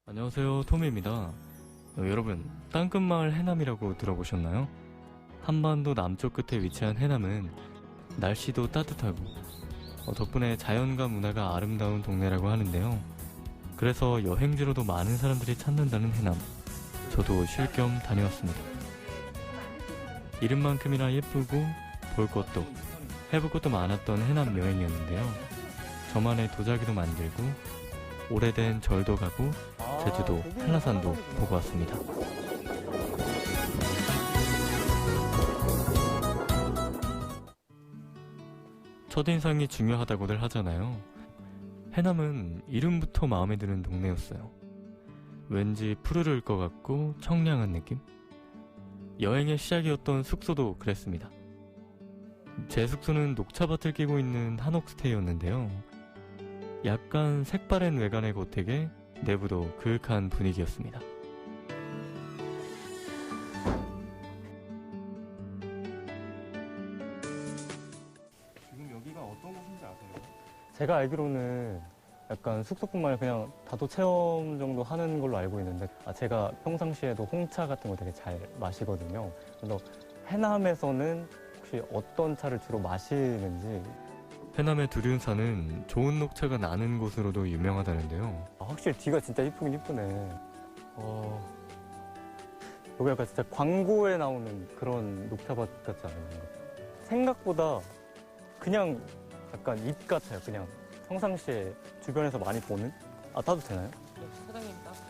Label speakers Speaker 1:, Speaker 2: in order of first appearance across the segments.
Speaker 1: 안녕하세요, 토미입니다. 여러분, 땅끝마을 해남이라고 들어보셨나요? 한반도 남쪽 끝에 위치한 해남은 날씨도 따뜻하고 덕분에 자연과 문화가 아름다운 동네라고 하는데요. 그래서 여행지로도 많은 사람들이 찾는다는 해남, 저도 쉴 겸 다녀왔습니다. 이름만큼이나 예쁘고 볼 것도 해볼 것도 많았던 해남 여행이었는데요. 저만의 도자기도 만들고 오래된 절도 가고 제주도 한라산도 보고 왔습니다. 첫인상이 중요하다고들 하잖아요. 해남은 이름부터 마음에 드는 동네였어요. 왠지 푸르를 것 같고 청량한 느낌? 여행의 시작이었던 숙소도 그랬습니다. 제 숙소는 녹차밭을 끼고 있는 한옥스테이였는데요. 약간 색바랜 외관의 고택에 내부도 그윽한 분위기였습니다.
Speaker 2: 지금 여기가 어떤 곳인지 아세요?
Speaker 3: 제가 알기로는 약간 숙소뿐만 아니라 그냥 다도 체험 정도 하는 걸로 알고 있는데, 제가 평상시에도 홍차 같은 거 되게 잘 마시거든요. 그래서 해남에서는 혹시 어떤 차를 주로 마시는지.
Speaker 1: 해남의 두륜산은 좋은 녹차가 나는 곳으로도 유명하다는데요.
Speaker 3: 확실히 뒤가 진짜 이쁘긴 이쁘네. 여기 약간 진짜 광고에 나오는 그런 녹차밭 같지 않아요? 생각보다 그냥 약간 잎 같아요. 그냥 평상시에 주변에서 많이 보는? 따도 되나요?
Speaker 4: 사장님 따세요.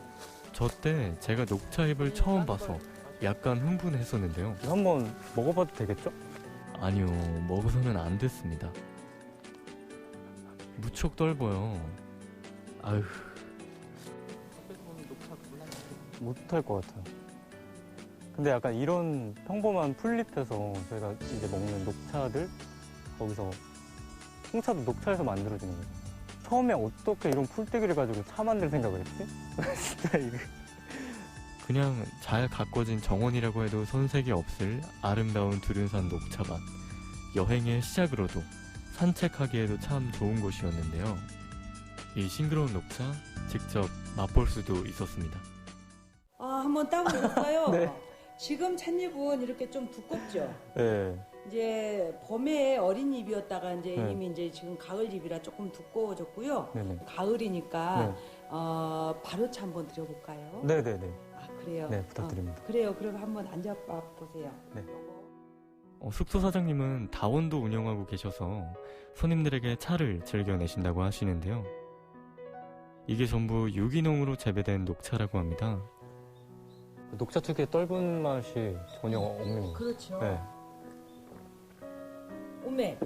Speaker 1: 저 때 제가 녹차잎을 처음 봐서 약간 흥분했었는데요.
Speaker 3: 이거 한번 먹어봐도 되겠죠?
Speaker 1: 아니요, 먹어서는 안 됐습니다. 무척 떫어요. 아휴,
Speaker 4: 밖에서 보는 녹차 골라요.
Speaker 3: 못할 것 같아요. 근데 약간 이런 평범한 풀잎에서 저희가 이제 먹는 녹차들, 거기서 홍차도 녹차에서 만들어지는 거죠. 처음에 어떻게 이런 풀떼기를 가지고 차 만들 생각을 했지? 진짜 이게.
Speaker 1: 그냥 잘 가꿔진 정원이라고 해도 손색이 없을 아름다운 두륜산 녹차밭. 여행의 시작으로도 산책하기에도 참 좋은 곳이었는데요. 이 싱그러운 녹차 직접 맛볼 수도 있었습니다.
Speaker 5: 한번 따고 있어요.
Speaker 3: 네.
Speaker 5: 지금 찻잎은 이렇게 좀 두껍죠.
Speaker 3: 네.
Speaker 5: 이제 봄에 어린 잎이었다가 이제
Speaker 3: 네.
Speaker 5: 이미 이제 지금 가을 잎이라 조금 두꺼워졌고요.
Speaker 3: 네네.
Speaker 5: 가을이니까
Speaker 3: 네.
Speaker 5: 발효차 한번 드려볼까요?
Speaker 3: 네네네.
Speaker 5: 그래요.
Speaker 3: 네, 부탁드립니다.
Speaker 5: 그래요. 그럼 한번 앉아봐 보세요.
Speaker 3: 네.
Speaker 1: 숙소 사장님은 다원도 운영하고 계셔서 손님들에게 차를 즐겨내신다고 하시는데요. 이게 전부 유기농으로 재배된 녹차라고 합니다.
Speaker 3: 녹차 특유의 떫은 맛이 전혀 없는 거예요.
Speaker 5: 그렇죠.
Speaker 3: 네.
Speaker 5: 오메.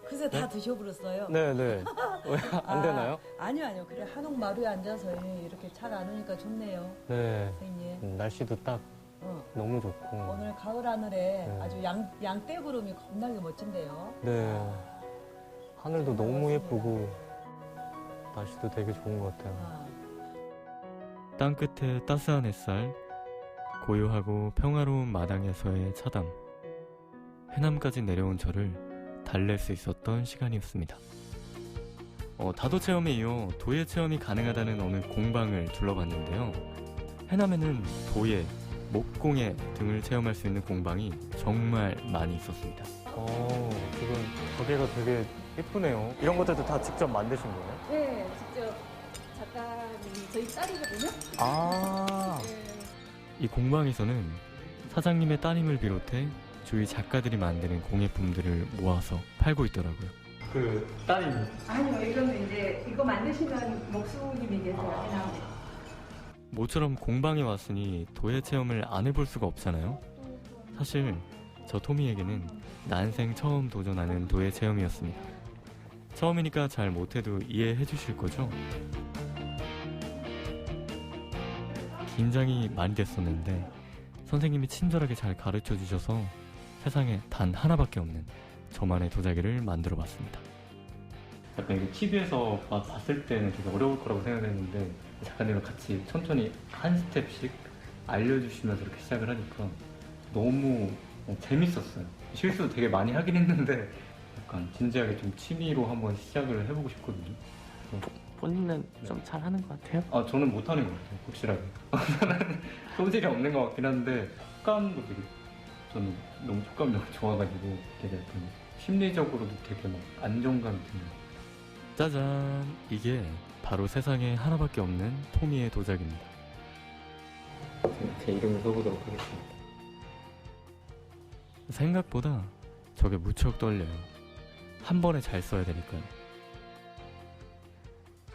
Speaker 5: 그래서 다 드셔버렸어요.
Speaker 3: 네네. 왜 안 되나요?
Speaker 5: 아니요. 그래 한옥마루에 앉아서 이렇게 차 나누니까 좋네요.
Speaker 3: 네.
Speaker 5: 선생님.
Speaker 3: 날씨도 딱 너무 좋고.
Speaker 5: 오늘 가을 하늘에 아주 양떼구름이 겁나게 멋진데요.
Speaker 3: 네. 하늘도 너무 예쁘고 날씨도 되게 좋은 것 같아요.
Speaker 1: 땅끝에 따스한 햇살, 고요하고 평화로운 마당에서의 차담, 해남까지 내려온 저를 달랠 수 있었던 시간이었습니다. 다도 체험에 이어 도예 체험이 가능하다는 어느 공방을 둘러봤는데요. 해남에는 도예, 목공예 등을 체험할 수 있는 공방이 정말 많이 있었습니다.
Speaker 3: 지금 가게가 되게 예쁘네요. 이런 것들도 다 직접 만드신 거예요?
Speaker 6: 네, 직접 작가님이 저희 딸이거든요.
Speaker 1: 이 공방에서는 사장님의 따님을 비롯해 주위 작가들이 만드는 공예품들을 모아서 팔고 있더라고요.
Speaker 3: 그 따님.
Speaker 6: 아니요, 이거는 이제 이거 만드시면 목수님이 계세요. 해남.
Speaker 1: 모처럼 공방에 왔으니 도예 체험을 안 해볼 수가 없잖아요. 사실 저 토미에게는 난생 처음 도전하는 도예 체험이었습니다. 처음이니까 잘 못해도 이해해 주실 거죠? 긴장이 많이 됐었는데 선생님이 친절하게 잘 가르쳐 주셔서 세상에 단 하나밖에 없는 저만의 도자기를 만들어 봤습니다. 약간 이거 TV에서 봤을 때는 되게 어려울 거라고 생각했는데 작가님과 같이 천천히 한 스텝씩 알려주시면서 이렇게 시작을 하니까 너무 재밌었어요. 실수도 되게 많이 하긴 했는데 약간 진지하게 좀 취미로 한번 시작을 해보고 싶거든요.
Speaker 4: 본인은 좀 잘하는 것 같아요?
Speaker 1: 아 저는 못하는 것 같아요. 확실하게. 저는 소질이 없는 것 같긴 한데 촉감도 되게 저는 너무 촉감이 너무 좋아가지고 되게 약간 심리적으로도 되게 막 안정감이 드는. 짜잔! 이게 바로 세상에 하나밖에 없는 토미의 도자기입니다. 제 이름을 써보도록 하겠습니다. 생각보다 저게 무척 떨려요. 한 번에 잘 써야 되니까요.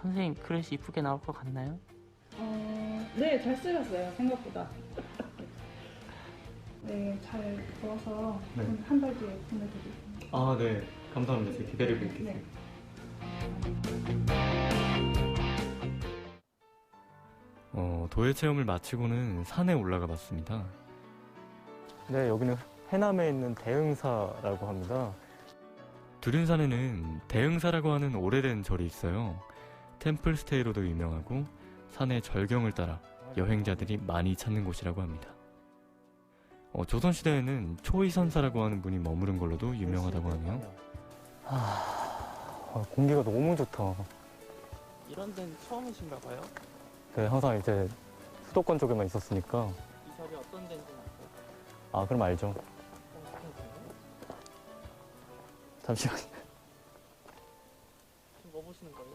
Speaker 4: 선생님 글씨 이쁘게 나올 것 같나요?
Speaker 7: 네, 잘 쓰셨어요, 생각보다. 네, 잘 배워서
Speaker 1: 네.
Speaker 7: 한 달 뒤에 보내드리겠습니다.
Speaker 1: 아, 네. 감사합니다. 제가 기다리고 있겠습니다.
Speaker 7: 네.
Speaker 1: 도예 체험을 마치고는 산에 올라가 봤습니다.
Speaker 3: 네, 여기는 해남에 있는 대흥사라고 합니다.
Speaker 1: 두륜산에는 대흥사라고 하는 오래된 절이 있어요. 템플스테이로도 유명하고 산의 절경을 따라 여행자들이 많이 찾는 곳이라고 합니다. 조선시대에는 초이선사라고 하는 분이 머무른 걸로도 유명하다고 하네요.
Speaker 3: 공기가 너무 좋다.
Speaker 4: 이런 데는 처음이신가 봐요?
Speaker 3: 네, 항상 이제 수도권 쪽에만 있었으니까.
Speaker 4: 이 절이 어떤 데인지 아세요?
Speaker 3: 아, 그럼 알죠. 잠시만요.
Speaker 4: 지금 뭐 보시는 거예요?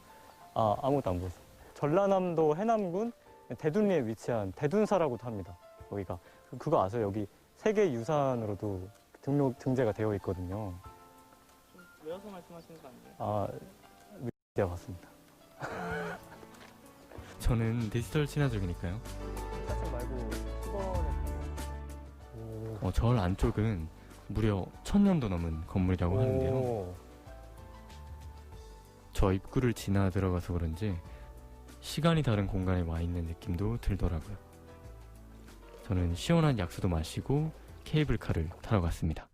Speaker 3: 아무것도 안 보였어요. 전라남도 해남군 대둔리에 위치한 대둔사라고도 합니다. 여기가. 그거 아세요? 여기 세계유산으로도 등재가 되어 있거든요.
Speaker 4: 좀 외워서 말씀하시는 거 아니에요?
Speaker 3: 위키피디아 봤습니다.
Speaker 1: 저는 디지털 친화적이니까요.
Speaker 3: 사진 말고 10원에
Speaker 1: 절 안쪽은 무려 1000년도 넘은 건물이라고 하는데요. 저 입구를 지나 들어가서 그런지 시간이 다른 공간에 와 있는 느낌도 들더라고요. 저는 시원한 약수도 마시고 케이블카를 타러 갔습니다.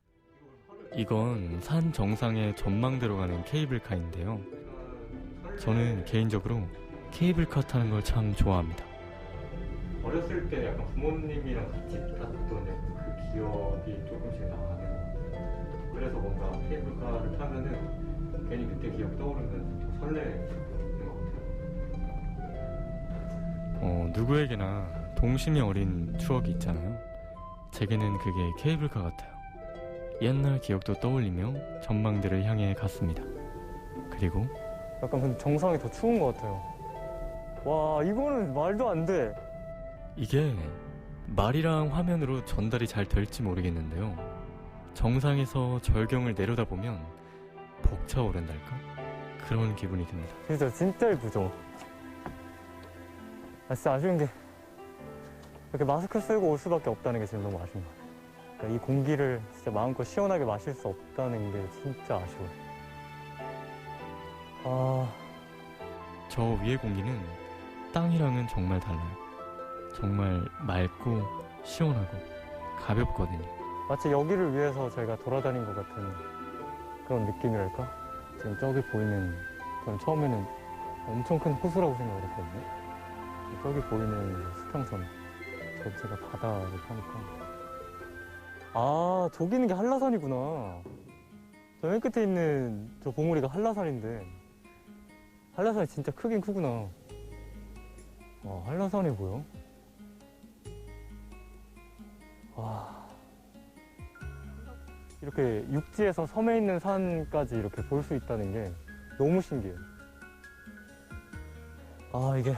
Speaker 1: 이건 산 정상에 전망대로 가는 케이블카인데요. 저는 개인적으로 케이블카 타는 걸 참 좋아합니다. 어렸을 때 약간 부모님이랑 같이 탔던 그 기억이 조금씩 나는. 그래서 뭔가 케이블카를 타면은 괜히 그때 기억 떠오르면 설레는 것 같아요. 누구에게나 동심이 어린 추억이 있잖아요. 제게는 그게 케이블카 같아요. 옛날 기억도 떠올리며 전망대를 향해 갔습니다. 그리고
Speaker 3: 약간 근데 정상이 더 추운 것 같아요. 와, 이거는 말도 안 돼.
Speaker 1: 이게 말이랑 화면으로 전달이 잘 될지 모르겠는데요. 정상에서 절경을 내려다보면 벅차오른달까? 그런 기분이 듭니다.
Speaker 3: 진짜 예쁘죠? 진짜 아쉬운 게 이렇게 마스크 쓰고 올 수밖에 없다는 게 지금 너무 아쉬운 것 같아요. 그러니까 이 공기를 진짜 마음껏 시원하게 마실 수 없다는 게 진짜 아쉬워요.
Speaker 1: 저 위의 공기는 땅이랑은 정말 달라요. 정말 맑고 시원하고 가볍거든요.
Speaker 3: 마치 여기를 위해서 저희가 돌아다닌 것 같은 그런 느낌이랄까? 지금 저기 보이는, 저는 처음에는 엄청 큰 호수라고 생각을 했거든요. 저기 보이는 수평선 전체가 바다를 하니까. 저기 있는 게 한라산이구나. 저 맨 끝에 있는 저 봉우리가 한라산인데 한라산이 진짜 크긴 크구나. 한라산이 보여? 이렇게 육지에서 섬에 있는 산까지 이렇게 볼 수 있다는 게 너무 신기해요. 이게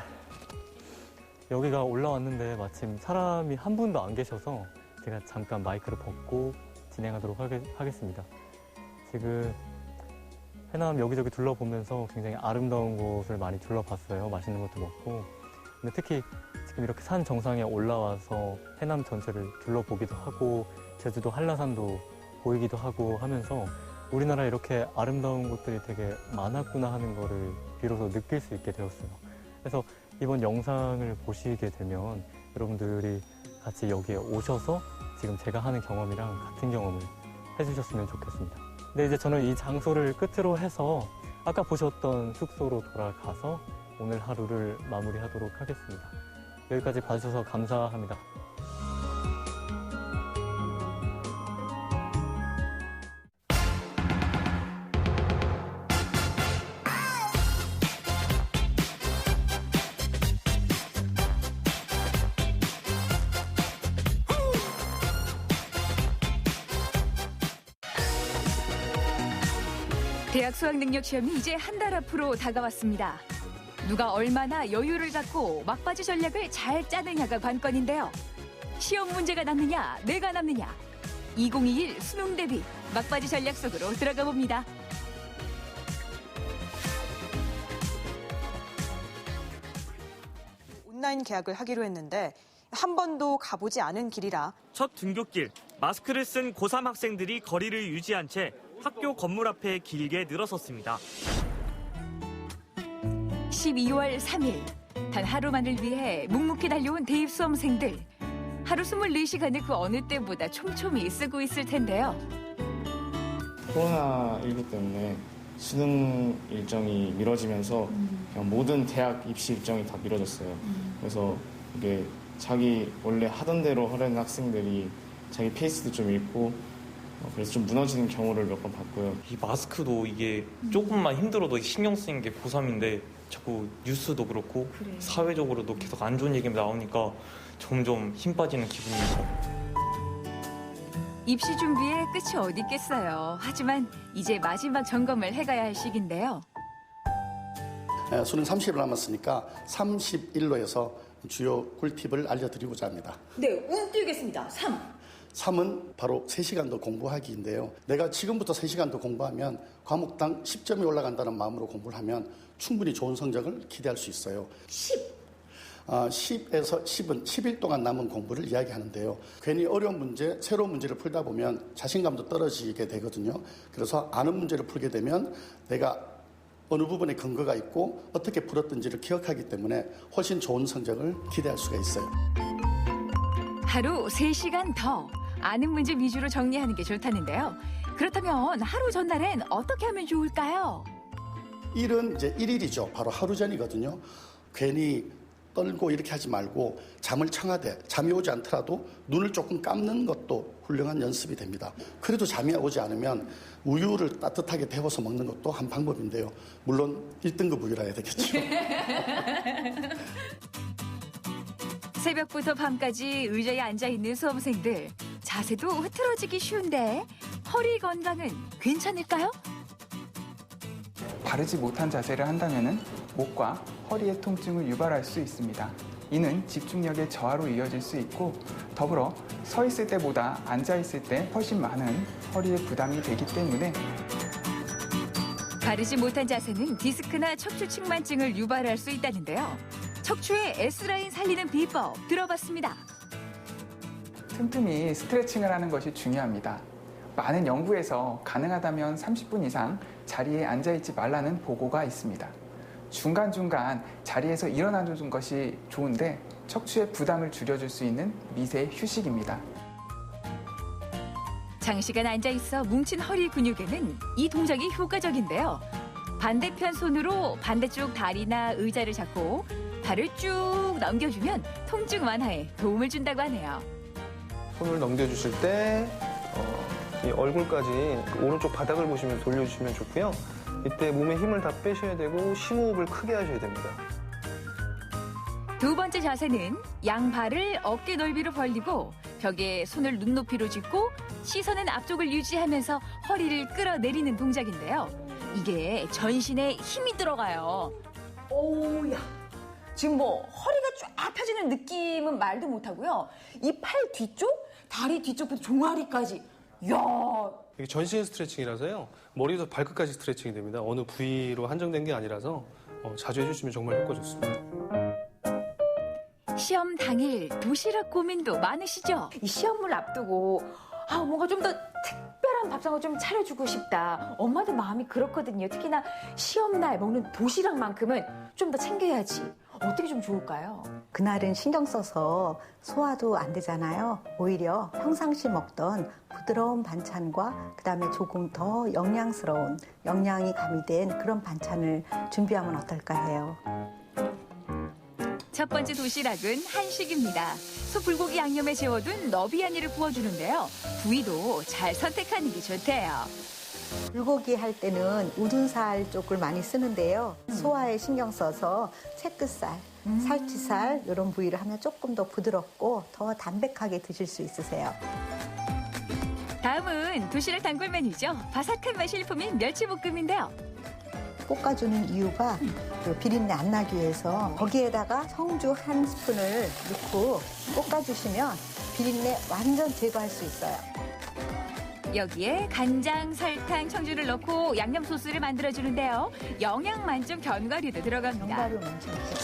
Speaker 3: 여기가 올라왔는데 마침 사람이 한 분도 안 계셔서 제가 잠깐 마이크를 벗고 진행하도록 하겠습니다. 지금 해남 여기저기 둘러보면서 굉장히 아름다운 곳을 많이 둘러봤어요. 맛있는 것도 먹고. 근데 특히 지금 이렇게 산 정상에 올라와서 해남 전체를 둘러보기도 하고 제주도 한라산도 보이기도 하고 하면서 우리나라에 이렇게 아름다운 곳들이 되게 많았구나 하는 거를 비로소 느낄 수 있게 되었어요. 그래서 이번 영상을 보시게 되면 여러분들이 같이 여기에 오셔서 지금 제가 하는 경험이랑 같은 경험을 해주셨으면 좋겠습니다. 근데 이제 저는 이 장소를 끝으로 해서 아까 보셨던 숙소로 돌아가서 오늘 하루를 마무리하도록 하겠습니다. 여기까지 봐주셔서 감사합니다.
Speaker 8: 대학 수학 능력 시험이 이제 한 달 앞으로 다가왔습니다. 누가 얼마나 여유를 갖고 막바지 전략을 잘 짜느냐가 관건인데요. 시험 문제가 남느냐, 내가 남느냐. 2021 수능 대비 막바지 전략 속으로 들어가 봅니다.
Speaker 9: 온라인 계약을 하기로 했는데 한 번도 가보지 않은 길이라
Speaker 10: 첫 등굣길, 마스크를 쓴 고3 학생들이 거리를 유지한 채 학교 건물 앞에 길게 늘어섰습니다.
Speaker 8: 12월 3일, 단 하루만을 위해 묵묵히 달려온 대입 수험생들. 하루 24시간을 그 어느 때보다 촘촘히 쓰고 있을 텐데요.
Speaker 11: 코로나19 때문에 수능 일정이 미뤄지면서 그냥 모든 대학 입시 일정이 다 미뤄졌어요. 그래서 이게 자기 원래 하던 대로 하려는 학생들이 자기 페이스도 좀 잃고 그래서 좀 무너지는 경우를 몇 번 봤고요.
Speaker 12: 이 마스크도 이게 조금만 힘들어도 신경 쓰이는 게 고3인데 자꾸 뉴스도 그렇고 사회적으로도 계속 안 좋은 얘기가 나오니까 점점 힘 빠지는 기분입니다.
Speaker 8: 입시 준비에 끝이 어디 있겠어요. 하지만 이제 마지막 점검을 해가야 할 시기인데요.
Speaker 13: 수능 30일 남았으니까 31로 해서 주요 꿀팁을 알려드리고자 합니다.
Speaker 5: 네, 운 띄우겠습니다.
Speaker 13: 3은 바로 3시간 더 공부하기인데요. 내가 지금부터 3시간 더 공부하면 과목당 10점이 올라간다는 마음으로 공부를 하면 충분히 좋은 성적을 기대할 수 있어요. 10에서 10은 10일 동안 남은 공부를 이야기하는데요. 괜히 어려운 문제, 새로운 문제를 풀다 보면 자신감도 떨어지게 되거든요. 그래서 아는 문제를 풀게 되면 내가 어느 부분에 근거가 있고 어떻게 풀었던지를 기억하기 때문에 훨씬 좋은 성적을 기대할 수가 있어요.
Speaker 8: 하루 3시간 더 아는 문제 위주로 정리하는 게 좋다는데요. 그렇다면 하루 전날엔 어떻게 하면 좋을까요?
Speaker 13: 1은 이제 1일이죠. 바로 하루 전이거든요. 괜히 떨고 이렇게 하지 말고 잠을 청하되 잠이 오지 않더라도 눈을 조금 감는 것도 훌륭한 연습이 됩니다. 그래도 잠이 오지 않으면 우유를 따뜻하게 데워서 먹는 것도 한 방법인데요. 물론 1등급 우유라 해야 되겠죠.
Speaker 8: 새벽부터 밤까지 의자에 앉아있는 수험생들. 자세도 흐트러지기 쉬운데 허리 건강은 괜찮을까요?
Speaker 14: 바르지 못한 자세를 한다면 목과 허리의 통증을 유발할 수 있습니다. 이는 집중력의 저하로 이어질 수 있고 더불어 서 있을 때보다 앉아 있을 때 훨씬 많은 허리에 부담이 되기 때문에
Speaker 8: 바르지 못한 자세는 디스크나 척추 측만증을 유발할 수 있다는데요. 척추의 S라인 살리는 비법 들어봤습니다.
Speaker 14: 틈틈이 스트레칭을 하는 것이 중요합니다. 많은 연구에서 가능하다면 30분 이상 자리에 앉아있지 말라는 보고가 있습니다. 중간중간 자리에서 일어나는 것이 좋은데 척추의 부담을 줄여줄 수 있는 미세 휴식입니다.
Speaker 8: 장시간 앉아있어 뭉친 허리 근육에는 이 동작이 효과적인데요. 반대편 손으로 반대쪽 다리나 의자를 잡고 발을 쭉 넘겨주면 통증 완화에 도움을 준다고 하네요.
Speaker 2: 손을 넘겨주실 때 이 얼굴까지 오른쪽 바닥을 보시면 돌려주시면 좋고요. 이때 몸에 힘을 다 빼셔야 되고 심호흡을 크게 하셔야 됩니다.
Speaker 8: 두 번째 자세는 양발을 어깨 넓이로 벌리고 벽에 손을 눈높이로 짚고 시선은 앞쪽을 유지하면서 허리를 끌어내리는 동작인데요. 이게 전신에 힘이 들어가요.
Speaker 5: 오야. 지금 뭐 허리가 쫙 펴지는 느낌은 말도 못하고요. 이 팔 뒤쪽, 다리 뒤쪽부터 종아리까지. 이야.
Speaker 2: 이게 전신 스트레칭이라서요. 머리부터 발끝까지 스트레칭이 됩니다. 어느 부위로 한정된 게 아니라서 자주 해주시면 정말 효과 좋습니다.
Speaker 8: 시험 당일 도시락 고민도 많으시죠?
Speaker 5: 이 시험을 앞두고 뭔가 좀 더 특별한 밥상을 좀 차려주고 싶다. 엄마들 마음이 그렇거든요. 특히나 시험날 먹는 도시락만큼은 좀 더 챙겨야지. 어떻게 좀 좋을까요?
Speaker 15: 그날은 신경 써서 소화도 안 되잖아요. 오히려 평상시 먹던 부드러운 반찬과 그다음에 조금 더 영양스러운 영양이 가미된 그런 반찬을 준비하면 어떨까 해요.
Speaker 8: 첫 번째 도시락은 한식입니다. 소 불고기 양념에 재워둔 너비아니를 구워주는데요. 부위도 잘 선택하는 게 좋대요.
Speaker 15: 불고기 할 때는 우둔살 쪽을 많이 쓰는데요. 소화에 신경 써서 채끝살, 살치살 이런 부위를 하면 조금 더 부드럽고 더 담백하게 드실 수 있으세요.
Speaker 8: 다음은 다음은 도시락 단골 메뉴죠. 바삭한 맛 일품인 멸치볶음인데요.
Speaker 15: 볶아주는 이유가 그 비린내 안 나기 위해서 거기에다가 성주 한 스푼을 넣고 볶아주시면 비린내 완전 제거할 수 있어요.
Speaker 8: 여기에 간장, 설탕, 청주를 넣고 양념 소스를 만들어주는데요. 영양 만점 견과류도 들어갑니다.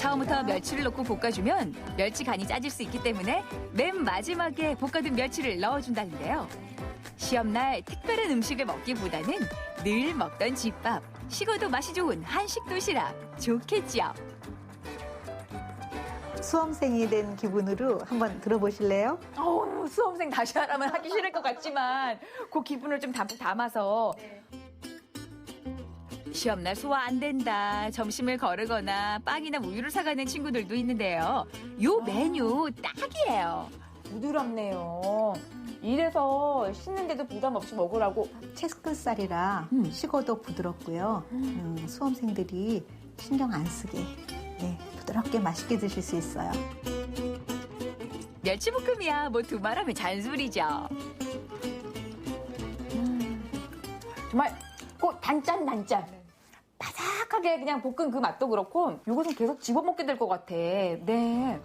Speaker 8: 처음부터 멸치를 넣고 볶아주면 멸치 간이 짜질 수 있기 때문에 맨 마지막에 볶아둔 멸치를 넣어준다는데요. 시험날 특별한 음식을 먹기보다는 늘 먹던 집밥, 식어도 맛이 좋은 한식 도시락 좋겠죠.
Speaker 15: 수험생이 된 기분으로 한번 들어보실래요?
Speaker 5: 수험생 다시 하라면 하기 싫을 것 같지만 그 기분을 좀 담뿍 담아서
Speaker 8: 시험날 소화 안 된다, 점심을 거르거나 빵이나 우유를 사가는 친구들도 있는데요. 요 메뉴 딱이에요.
Speaker 5: 부드럽네요. 이래서 씻는데도 부담 없이 먹으라고.
Speaker 15: 채끝살이라 식어도 부드럽고요. 수험생들이 신경 안 쓰게 부드럽게 맛있게 드실 수 있어요.
Speaker 8: 멸치볶음이야 뭐 두말하면 잔소리죠.
Speaker 5: 정말 꼭 단짠 바삭하게 그냥 볶은 그 맛도 그렇고 이것은 계속 집어먹게 될 것 같아. 네.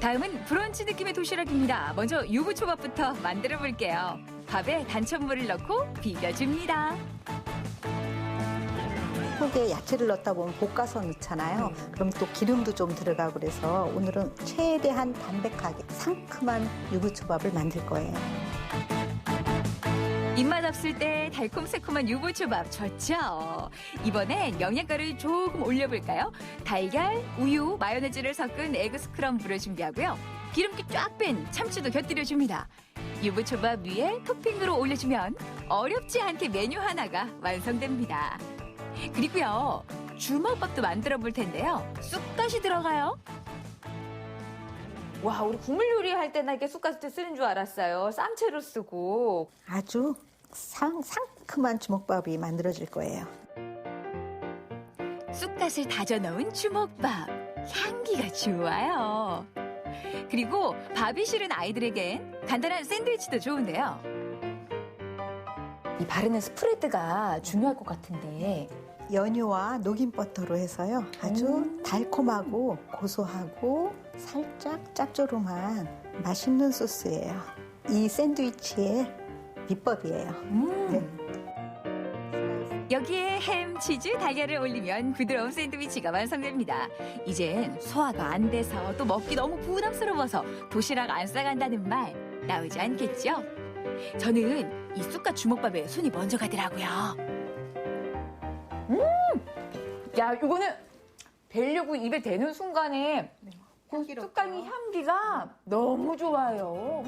Speaker 8: 다음은 브런치 느낌의 도시락입니다. 먼저 유부초밥부터 만들어 볼게요. 밥에 단천물을 넣고 비벼줍니다.
Speaker 15: 속에 야채를 넣다 보면 볶아서 넣잖아요. 그럼 또 기름도 좀 들어가고 그래서 오늘은 최대한 담백하게 상큼한 유부초밥을 만들 거예요.
Speaker 8: 입맛 없을 때 달콤새콤한 유부초밥 좋죠. 이번엔 영양가를 조금 올려볼까요? 달걀, 우유, 마요네즈를 섞은 에그 스크럼블을 준비하고요. 기름기 쫙 뺀 참치도 곁들여줍니다. 유부초밥 위에 토핑으로 올려주면 어렵지 않게 메뉴 하나가 완성됩니다. 그리고요, 주먹밥도 만들어 볼 텐데요. 쑥갓이 들어가요.
Speaker 5: 와, 우리 국물 요리할 때나 이렇게 쑥갓을 쓰는 줄 알았어요. 쌈채로 쓰고.
Speaker 15: 아주 상큼한 주먹밥이 만들어질 거예요.
Speaker 8: 쑥갓을 다져 넣은 주먹밥. 향기가 좋아요. 그리고 밥이 싫은 아이들에겐 간단한 샌드위치도 좋은데요.
Speaker 5: 이 바르는 스프레드가 중요할 것 같은데.
Speaker 15: 연유와 녹인 버터로 해서요. 아주 달콤하고 고소하고 살짝 짭조름한 맛있는 소스예요. 이 샌드위치의 비법이에요. 네.
Speaker 8: 여기에 햄, 치즈, 달걀을 올리면 부드러운 샌드위치가 완성됩니다. 이젠 소화가 안 돼서 또 먹기 너무 부담스러워서 도시락 안 싸간다는 말 나오지 않겠죠? 저는 이 쑥갓 주먹밥에 손이 먼저 가더라고요.
Speaker 5: 야, 이거는 벨려고 입에 대는 순간에 그 쑥갓의 향기가 너무 좋아요.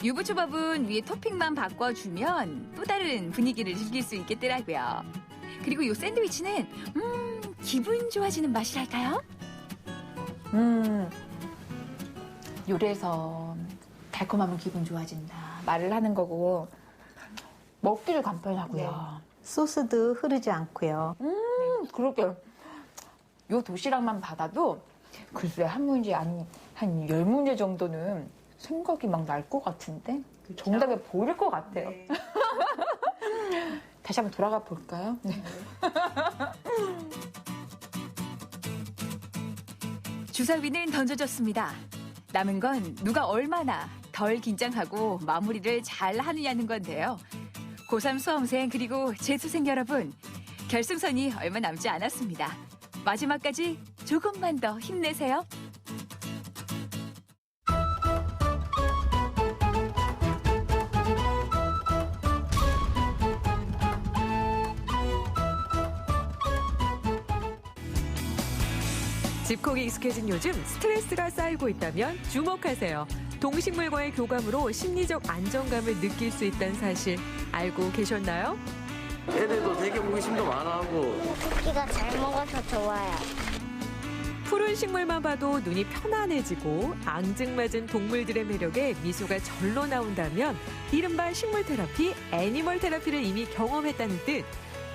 Speaker 8: 유부초밥은 위에 토핑만 바꿔주면 또 다른 분위기를 즐길 수 있겠더라고요. 그리고 이 샌드위치는 기분 좋아지는 맛이랄까요?
Speaker 5: 요리해서 달콤하면 기분 좋아진다 말을 하는 거고 먹기도 간편하고요.
Speaker 15: 네. 소스도 흐르지 않고요.
Speaker 5: 그러게. 요 도시락만 받아도 글쎄 한 문제 아니 한 10문제 정도는 생각이 막 날 것 같은데 그쵸? 정답에 보일 것 같아요. 네. 다시 한번 돌아가 볼까요? 네.
Speaker 8: 주사위는 던져졌습니다. 남은 건 누가 얼마나 덜 긴장하고 마무리를 잘 하느냐는 건데요. 고3 수험생 그리고 재수생 여러분, 결승선이 얼마 남지 않았습니다. 마지막까지 조금만 더 힘내세요.
Speaker 16: 집콕이 익숙해진 요즘 스트레스가 쌓이고 있다면 주목하세요. 동식물과의 교감으로 심리적 안정감을 느낄 수 있다는 사실 알고 계셨나요?
Speaker 17: 애들도 되게 호기심도 많아하고
Speaker 18: 토끼가 잘 먹어서 좋아요.
Speaker 16: 푸른 식물만 봐도 눈이 편안해지고 앙증맞은 동물들의 매력에 미소가 절로 나온다면 이른바 식물 테라피, 애니멀 테라피를 이미 경험했다는 뜻.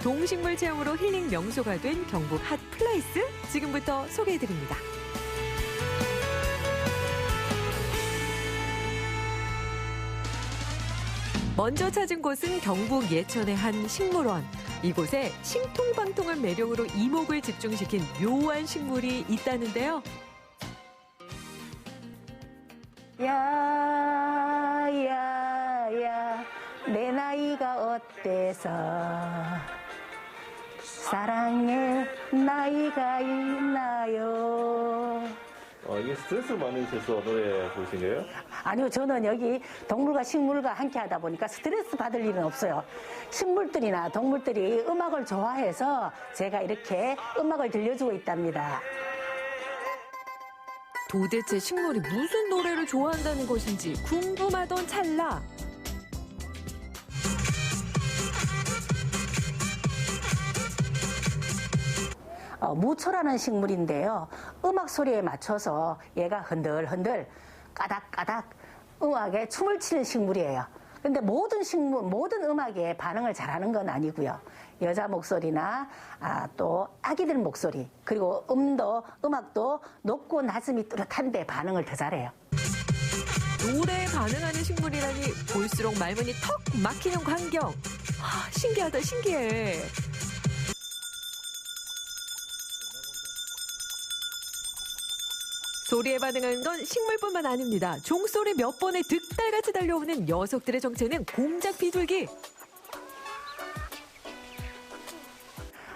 Speaker 16: 동식물 체험으로 힐링 명소가 된 경북 핫플레이스 지금부터 소개해드립니다. 먼저 찾은 곳은 경북 예천의 한 식물원. 이곳에 신통방통한 매력으로 이목을 집중시킨 묘한 식물이 있다는데요.
Speaker 15: 야야야 내 나이가 어때서 사랑의 나이가 있나요?
Speaker 19: 이게 스트레스 많으셔서 노래 부르신 거예요?
Speaker 15: 아니요, 저는 여기 동물과 식물과 함께 하다 보니까 스트레스 받을 일은 없어요. 식물들이나 동물들이 음악을 좋아해서 제가 이렇게 음악을 들려주고 있답니다.
Speaker 16: 도대체 식물이 무슨 노래를 좋아한다는 것인지 궁금하던 찰나.
Speaker 15: 무초라는 식물인데요. 음악 소리에 맞춰서 얘가 흔들흔들 까닥까닥 음악에 춤을 추는 식물이에요. 근데 모든 음악에 반응을 잘하는 건 아니고요. 여자 목소리나 또 아기들 목소리, 그리고 음악도 높고 낮음이 뚜렷한데 반응을 더 잘해요.
Speaker 16: 노래에 반응하는 식물이라니 볼수록 말문이 턱 막히는 광경. 신기하다, 신기해. 소리에 반응하는 건 식물뿐만 아닙니다. 종소리 몇 번에 득달같이 달려오는 녀석들의 정체는 공작 비둘기.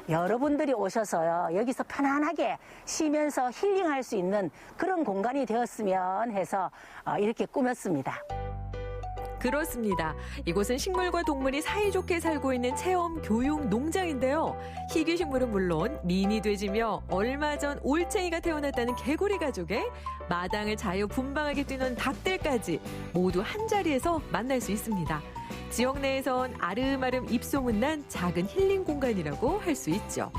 Speaker 15: 여러분들이 오셔서요, 여기서 편안하게 쉬면서 힐링할 수 있는 그런 공간이 되었으면 해서 이렇게 꾸몄습니다.
Speaker 16: 그렇습니다. 이곳은 식물과 동물이 사이좋게 살고 있는 체험 교육 농장인데요. 희귀식물은 물론 미니 돼지며 얼마 전 올챙이가 태어났다는 개구리 가족에 마당을 자유분방하게 뛰는 닭들까지 모두 한자리에서 만날 수 있습니다. 지역 내에선 아름아름 입소문난 작은 힐링 공간이라고 할 수 있죠.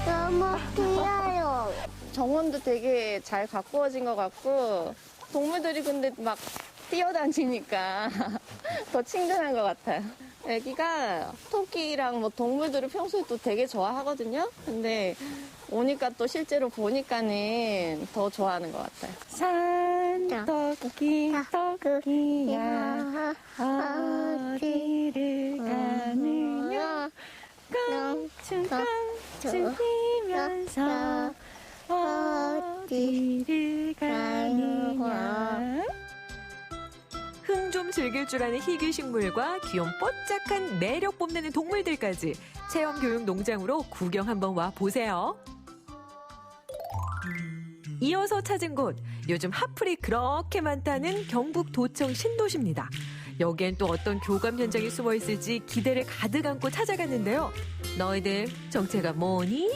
Speaker 18: 너무 귀여워요.
Speaker 20: 정원도 되게 잘 가꾸어진 것 같고 동물들이 근데 막 뛰어다니니까 더 친근한 것 같아요. 애기가 토끼랑 뭐 동물들을 평소에 또 되게 좋아하거든요. 근데 오니까 또 실제로 보니까는 더 좋아하는 것 같아요.
Speaker 15: 산토끼 토끼야 어디를 가느냐 깡충깡충 뛰면서 어디를 가느냐.
Speaker 16: 흥 좀 즐길 줄 아는 희귀식물과 귀여운 뽀짝한 매력 뽐내는 동물들까지 체험교육 농장으로 구경 한번 와보세요. 이어서 찾은 곳, 요즘 핫플이 그렇게 많다는 경북 도청 신도시입니다. 여기엔 또 어떤 교감 현장이 숨어 있을지 기대를 가득 안고 찾아갔는데요. 너희들 정체가 뭐니?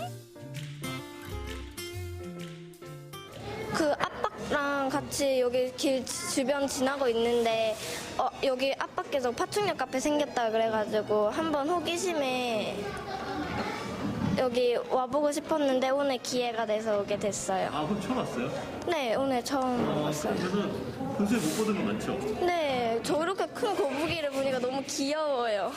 Speaker 18: 그 아빠랑 같이 여기 길 주변 지나고 있는데 여기 아빠께서 파충류 카페 생겼다 그래가지고 한번 호기심에 여기 와보고 싶었는데 오늘 기회가 돼서 오게 됐어요.
Speaker 19: 그럼 처음 왔어요?
Speaker 18: 네, 오늘 처음 왔어요.
Speaker 19: 그러면 평소에 못 보던 거 많죠?
Speaker 18: 네, 저렇게 큰 거북이를 보니까 너무 귀여워요.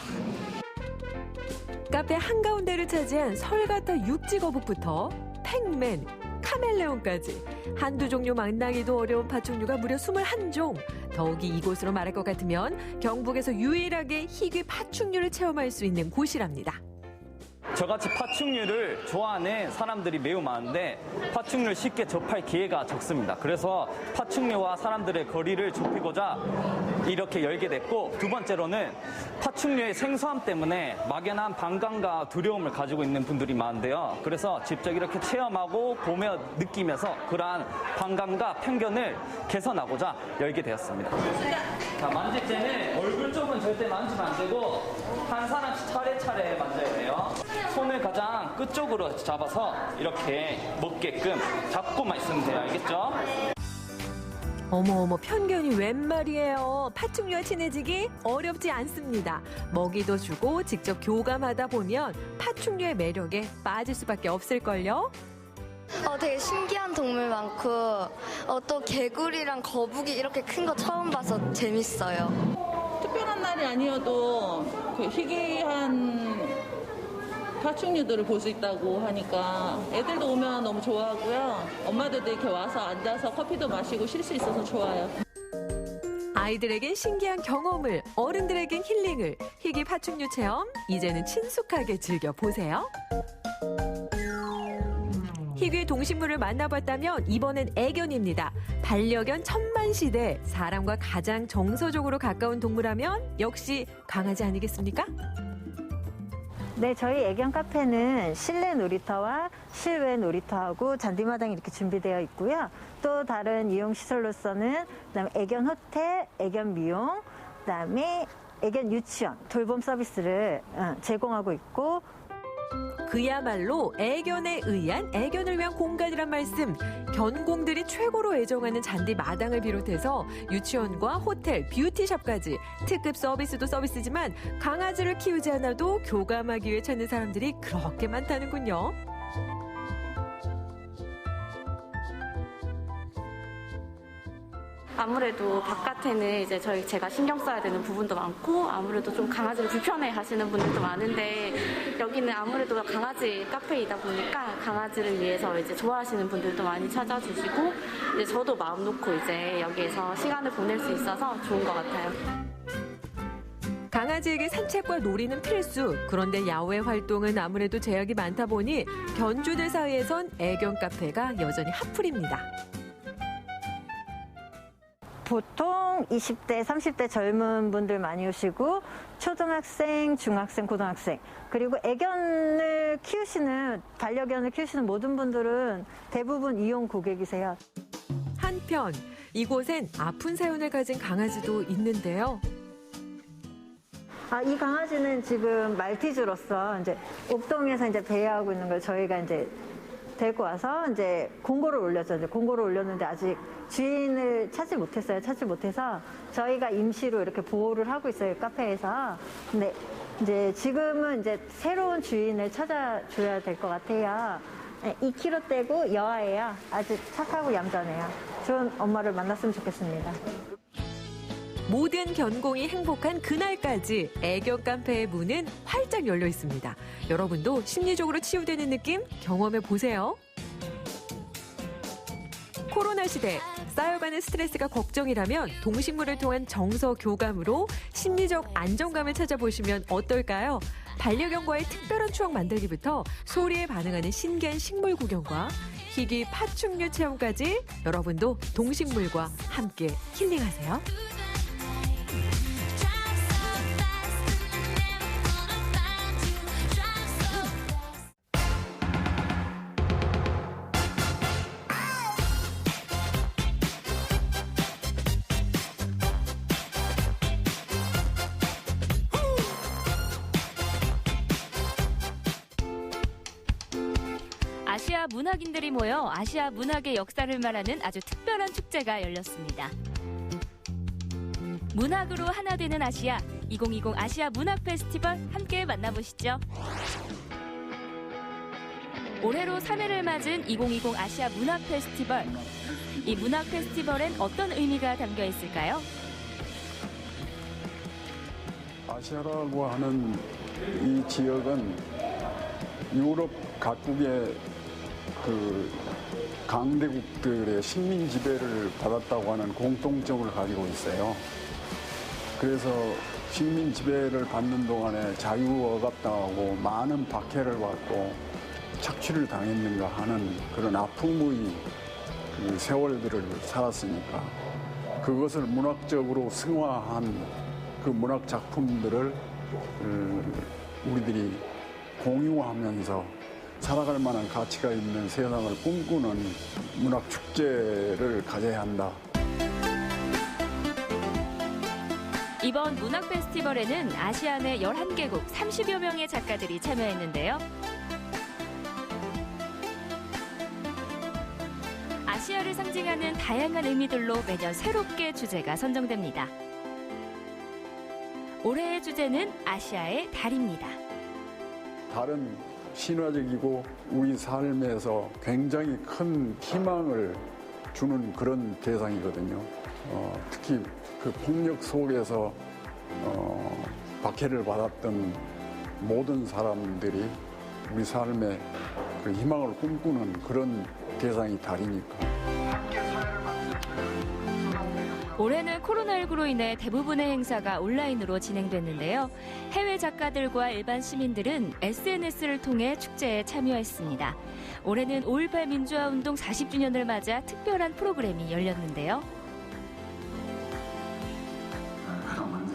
Speaker 16: 카페 한가운데를 차지한 설가타 육지거북부터 팩맨, 카멜레온까지 한두 종류 만나기도 어려운 파충류가 무려 21종. 더욱이 이곳으로 말할 것 같으면 경북에서 유일하게 희귀 파충류를 체험할 수 있는 곳이랍니다.
Speaker 21: 저같이 파충류를 좋아하는 사람들이 매우 많은데 파충류를 쉽게 접할 기회가 적습니다. 그래서 파충류와 사람들의 거리를 좁히고자 이렇게 열게 됐고, 두 번째로는 파충류의 생소함 때문에 막연한 반감과 두려움을 가지고 있는 분들이 많은데요. 그래서 직접 이렇게 체험하고 보며 느끼면서 그러한 반감과 편견을 개선하고자 열게 되었습니다. 자, 만질 때는 얼굴 쪽은 절대 만지면 안 되고 한 사람씩 차례차례 만져야 돼요. 손을 가장 끝쪽으로 잡아서 이렇게 먹게끔 잡고만 있으면 돼요. 알겠죠?
Speaker 16: 어머 편견이 웬 말이에요. 파충류와 친해지기 어렵지 않습니다. 먹이도 주고 직접 교감하다 보면 파충류의 매력에 빠질 수밖에 없을걸요.
Speaker 18: 되게 신기한 동물 많고 또 개구리랑 거북이 이렇게 큰 거 처음 봐서 재밌어요.
Speaker 4: 특별한 날이 아니어도 그 희귀한
Speaker 6: 파충류들을 볼 수 있다고 하니까 애들도 오면 너무 좋아하고요. 엄마들도 이렇게 와서 앉아서 커피도 마시고 쉴 수 있어서 좋아요.
Speaker 16: 아이들에겐 신기한 경험을, 어른들에겐 힐링을, 희귀 파충류 체험, 이제는 친숙하게 즐겨보세요. 희귀 동식물을 만나봤다면 이번엔 애견입니다. 반려견 천만시대, 사람과 가장 정서적으로 가까운 동물하면 역시 강아지 아니겠습니까?
Speaker 22: 네, 저희 애견 카페는 실내 놀이터와 실외 놀이터하고 잔디마당이 이렇게 준비되어 있고요. 또 다른 이용시설로서는 그다음에 애견 호텔, 애견 미용, 그다음에 애견 유치원, 돌봄 서비스를 제공하고 있고,
Speaker 16: 그야말로 애견에 의한 애견을 위한 공간이란 말씀. 견공들이 최고로 애정하는 잔디 마당을 비롯해서 유치원과 호텔, 뷰티샵까지 특급 서비스도 서비스지만 강아지를 키우지 않아도 교감하기 위해 찾는 사람들이 그렇게 많다는군요.
Speaker 23: 아무래도 바깥에는 이제 제가 신경 써야 되는 부분도 많고, 아무래도 좀 강아지를 불편해 하시는 분들도 많은데, 여기는 아무래도 강아지 카페이다 보니까 강아지를 위해서 이제 좋아하시는 분들도 많이 찾아주시고, 이제 저도 마음 놓고 이제 여기에서 시간을 보낼 수 있어서 좋은 것 같아요.
Speaker 16: 강아지에게 산책과 놀이는 필수. 그런데 야외 활동은 아무래도 제약이 많다 보니 견주들 사이에선 애견 카페가 여전히 핫플입니다.
Speaker 22: 보통 20대, 30대 젊은 분들 많이 오시고, 초등학생, 중학생, 고등학생, 그리고 애견을 키우시는, 반려견을 키우시는 모든 분들은 대부분 이용 고객이세요.
Speaker 16: 한편 이곳엔 아픈 사연을 가진 강아지도 있는데요.
Speaker 22: 이 강아지는 지금 말티즈로서 이제 옥동에서 이제 배회하고 있는 걸 저희가 이제 데리고 와서 이제 공고를 올렸죠. 이제 공고를 올렸는데 아직 주인을 찾지 못했어요. 찾지 못해서 저희가 임시로 이렇게 보호를 하고 있어요, 카페에서. 근데 이제 지금은 이제 새로운 주인을 찾아줘야 될 것 같아요. 2kg대고 여아예요. 아주 착하고 얌전해요. 좋은 엄마를 만났으면 좋겠습니다.
Speaker 16: 모든 견공이 행복한 그날까지 애견 카페의 문은 활짝 열려 있습니다. 여러분도 심리적으로 치유되는 느낌 경험해 보세요. 코로나 시대, 쌓여가는 스트레스가 걱정이라면 동식물을 통한 정서 교감으로 심리적 안정감을 찾아보시면 어떨까요? 반려견과의 특별한 추억 만들기부터 소리에 반응하는 신기한 식물 구경과 희귀 파충류 체험까지 여러분도 동식물과 함께 힐링하세요.
Speaker 24: 아시아 문학인들이 모여 아시아 문학의 역사를 말하는 아주 특별한 축제가 열렸습니다. 문학으로 하나 되는 아시아 2020 아시아 문학 페스티벌 함께 만나보시죠. 올해로 3회를 맞은 2020 아시아 문학 페스티벌. 이 문학 페스티벌엔 어떤 의미가 담겨 있을까요?
Speaker 25: 아시아라고 하는 이 지역은 유럽 각국의 그 강대국들의 식민 지배를 받았다고 하는 공통점을 가지고 있어요. 그래서 식민 지배를 받는 동안에 자유억압당하고 많은 박해를 받고 착취를 당했는가 하는 그런 아픔의 그 세월들을 살았으니까 그것을 문학적으로 승화한 그 문학 작품들을 우리들이 공유하면서 살아갈 만한 가치가 있는 세상을 꿈꾸는 문학 축제를 가져야 한다.
Speaker 24: 이번 문학 페스티벌에는 아시아 내 11개국 30여 명의 작가들이 참여했는데요. 아시아를 상징하는 다양한 의미들로 매년 새롭게 주제가 선정됩니다. 올해의 주제는 아시아의 달입니다.
Speaker 25: 달은 신화적이고 우리 삶에서 굉장히 큰 희망을 주는 그런 대상이거든요. 특히 그 폭력 속에서 박해를 받았던 모든 사람들이 우리 삶의 그 희망을 꿈꾸는 그런 대상이 달이니까.
Speaker 24: 올해는 코로나19로 인해 대부분의 행사가 온라인으로 진행됐는데요. 해외 작가들과 일반 시민들은 SNS를 통해 축제에 참여했습니다. 올해는 5.18 민주화운동 40주년을 맞아 특별한 프로그램이 열렸는데요.
Speaker 1: 가장 먼저